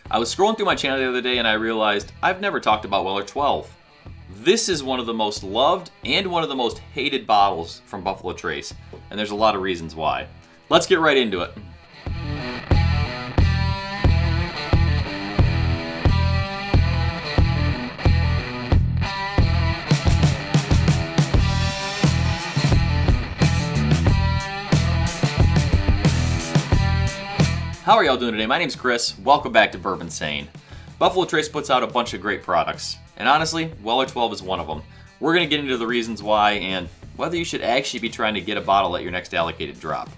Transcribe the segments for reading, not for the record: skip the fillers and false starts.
I was scrolling through my channel the other day and I realized I've never talked about Weller 12. This is one of the most loved and one of the most hated bottles from Buffalo Trace, and there's a lot of reasons why. Let's get right into it. How are y'all doing today? My name's Chris. Welcome back to Bourbinsane. Buffalo Trace puts out a bunch of great products, and honestly, Weller 12 is one of them. We're going to get into the reasons why and whether you should actually be trying to get a bottle at your next allocated drop.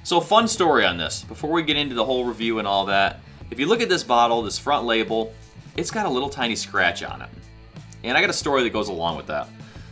So, fun story on this. Before we get into the whole review and all that, if you look at this bottle, this front label, it's got a little tiny scratch on it. And I got a story that goes along with that.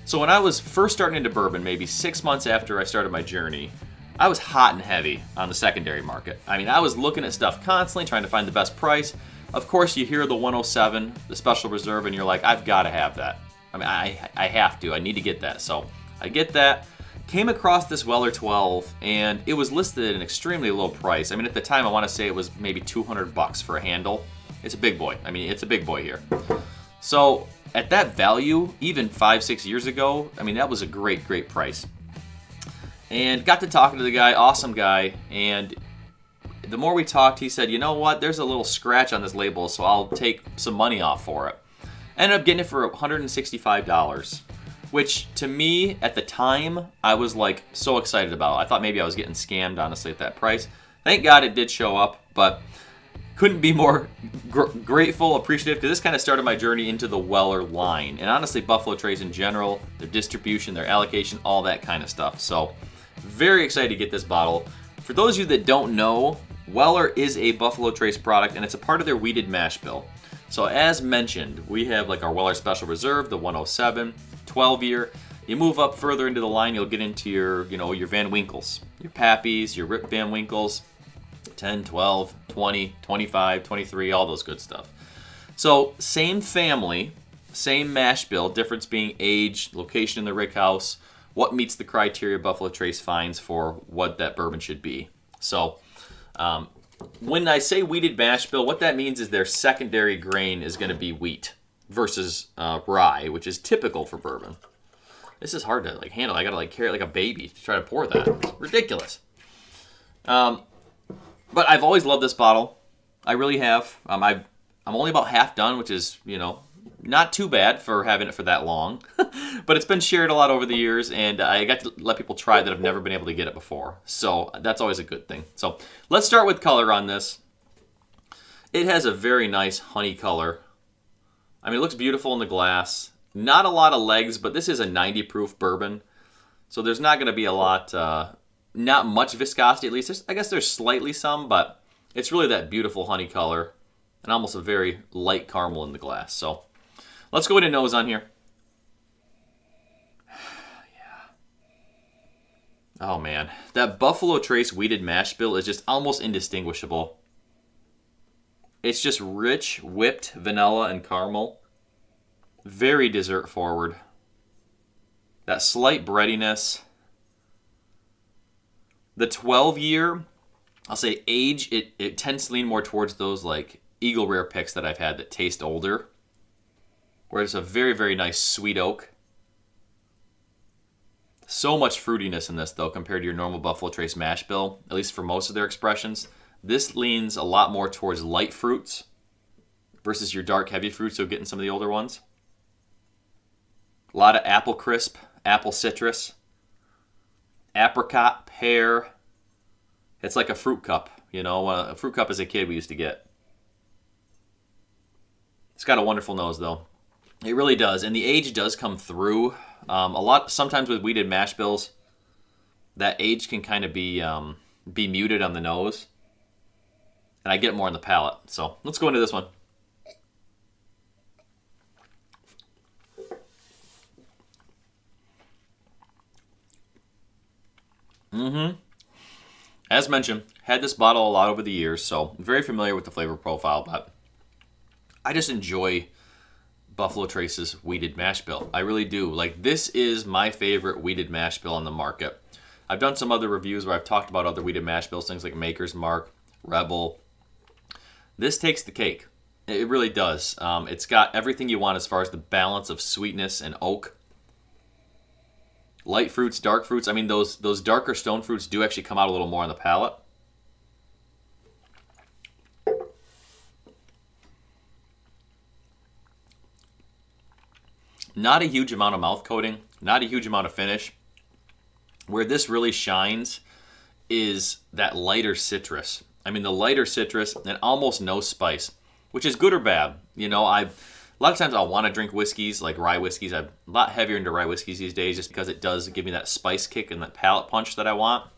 So when I was first starting into bourbon, maybe 6 months after I started my journey, I was hot and heavy on the secondary market. I mean, I was looking at stuff constantly, trying to find the best price. Of course, you hear the 107, the special reserve, and you're like, I've got to have that. I mean, I have to. I need to get that. So I get that. Came across this Weller 12, and it was listed at an extremely low price. I mean, at the time, I want to say it was maybe $200 for a handle. It's a big boy. I mean, it's a big boy here. So at that value, even 5-6 years ago, I mean, that was a great, great price. And got to talking to the guy, awesome guy, and the more we talked, he said, you know what, there's a little scratch on this label, so I'll take some money off for it. Ended up getting it for $165, which to me, at the time, I was like so excited about. I thought maybe I was getting scammed, honestly, at that price. Thank God it did show up, but couldn't be more grateful, appreciative, because this kind of started my journey into the Weller line. And honestly, Buffalo Trace in general, their distribution, their allocation, all that kind of stuff. So very excited to get this bottle. For those of you that don't know, Weller is a Buffalo Trace product, and it's a part of their wheated mash bill. So as mentioned, we have like our Weller Special Reserve, the 107, 12-year. You move up further into the line, you'll get into your, your Van Winkles, your Pappies, your Rip Van Winkles, 10, 12, 20, 25, 23, all those good stuff. So same family, same mash bill, difference being age, location in the rick house, what meets the criteria Buffalo Trace finds for what that bourbon should be. So when I say wheated mash bill, what that means is their secondary grain is going to be wheat versus rye, which is typical for bourbon. This is hard to handle. I got to carry it like a baby to try to pour that. It's ridiculous. But I've always loved this bottle. I really have. I'm only about half done, which is, not too bad for having it for that long. But it's been shared a lot over the years, and I got to let people try that have never been able to get it before. So that's always a good thing. So let's start with color on this. It has a very nice honey color. I mean, it looks beautiful in the glass. Not a lot of legs, but this is a 90 proof bourbon. So there's not going to be a lot, not much viscosity at least. I guess there's slightly some, but it's really that beautiful honey color and almost a very light caramel in the glass. So let's go into nose on here. Yeah. Oh man, that Buffalo Trace wheated mash bill is just almost indistinguishable. It's just rich, whipped vanilla and caramel. Very dessert forward. That slight breadiness. The 12-year, I'll say age, it tends to lean more towards those like Eagle Rare picks that I've had that taste older. Where it's a very, very nice sweet oak. So much fruitiness in this, though, compared to your normal Buffalo Trace mash bill, at least for most of their expressions. This leans a lot more towards light fruits versus your dark, heavy fruits you'll get in some of the older ones. A lot of apple crisp, apple citrus, apricot, pear. It's like a fruit cup, a fruit cup as a kid we used to get. It's got a wonderful nose, though. It really does, and the age does come through. Sometimes with wheated mash bills, that age can kind of be muted on the nose, and I get more on the palate. So let's go into this one. As mentioned, had this bottle a lot over the years, so I'm very familiar with the flavor profile, but I just enjoy Buffalo Trace's wheated mash bill. I really do. This is my favorite wheated mash bill on the market. I've done some other reviews where I've talked about other wheated mash bills, things like Maker's Mark, Rebel, This takes the cake. It really does. It's got everything you want as far as the balance of sweetness and oak. Light fruits, dark fruits. I mean, those darker stone fruits do actually come out a little more on the palate. Not a huge amount of mouth coating, not a huge amount of finish. Where this really shines is that lighter citrus. I mean, the lighter citrus and almost no spice, which is good or bad. You know, a lot of times I'll want to drink whiskeys, like rye whiskeys. I'm a lot heavier into rye whiskeys these days just because it does give me that spice kick and that palate punch that I want.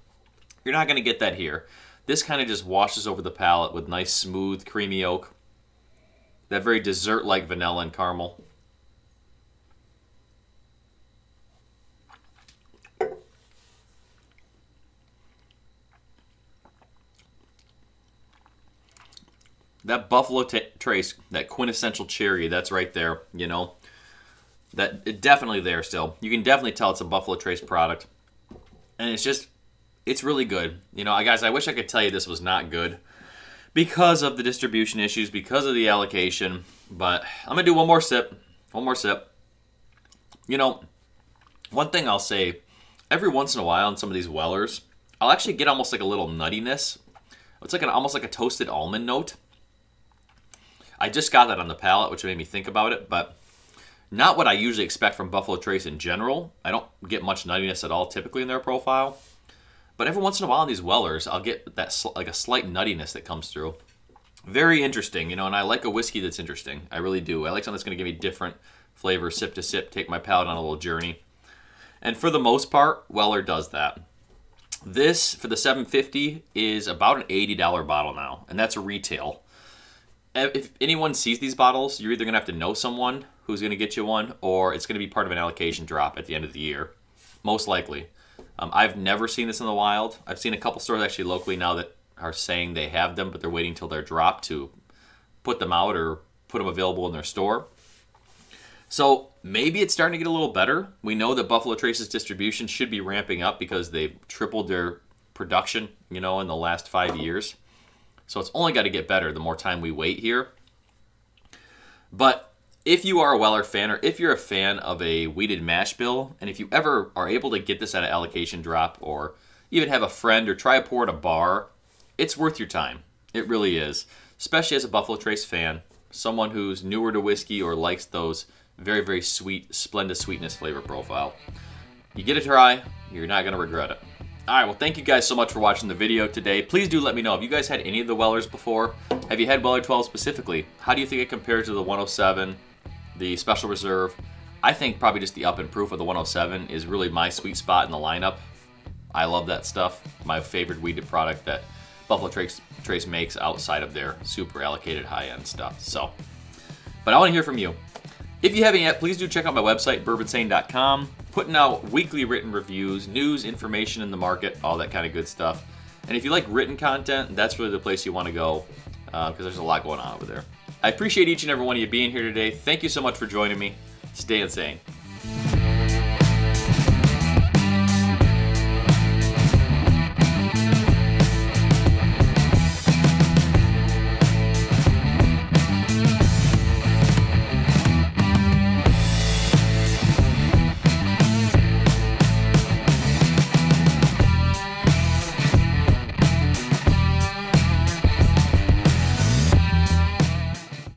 You're not going to get that here. This kind of just washes over the palate with nice, smooth, creamy oak. That very dessert-like vanilla and caramel. That Buffalo Trace, that quintessential cherry, that's right there, you know. It's definitely there still. You can definitely tell it's a Buffalo Trace product. And it's really good. You know, guys, I wish I could tell you this was not good because of the distribution issues, because of the allocation. But I'm going to do one more sip. One more sip. You know, one thing I'll say, every once in a while in some of these Wellers, I'll actually get almost like a little nuttiness. It's like almost like a toasted almond note. I just got that on the palate, which made me think about it, but not what I usually expect from Buffalo Trace in general. I don't get much nuttiness at all typically in their profile, but every once in a while in these Wellers, I'll get that like a slight nuttiness that comes through. Very interesting, you know, and I like a whiskey that's interesting. I really do. I like something that's going to give me different flavors, sip to sip, take my palate on a little journey. And for the most part, Weller does that. This, for the $750, is about an $80 bottle now, and that's a retail. If anyone sees these bottles, you're either going to have to know someone who's going to get you one, or it's going to be part of an allocation drop at the end of the year, most likely. I've never seen this in the wild. I've seen a couple stores actually locally now that are saying they have them, but they're waiting until they're dropped to put them out or put them available in their store. So maybe it's starting to get a little better. We know that Buffalo Trace's distribution should be ramping up because they've tripled their production, you know, in the last 5 years. So it's only got to get better the more time we wait here. But if you are a Weller fan, or if you're a fan of a wheated mash bill, and if you ever are able to get this at an allocation drop, or even have a friend or try a pour at a bar, it's worth your time. It really is. Especially as a Buffalo Trace fan, someone who's newer to whiskey or likes those very, very sweet, Splenda sweetness flavor profile. You get a try, you're not going to regret it. All right, well, thank you guys so much for watching the video today. Please do let me know, have you guys had any of the Wellers before? Have you had Weller 12 specifically? How do you think it compares to the 107, the Special Reserve? I think probably just the up and proof of the 107 is really my sweet spot in the lineup. I love that stuff. My favorite wheated product that Buffalo Trace makes outside of their super allocated high-end stuff. So, but I want to hear from you. If you haven't yet, please do check out my website, bourbinsane.com. Putting out weekly written reviews, news, information in the market, all that kind of good stuff. And if you like written content, that's really the place you want to go because there's a lot going on over there. I appreciate each and every one of you being here today. Thank you so much for joining me. Stay insane.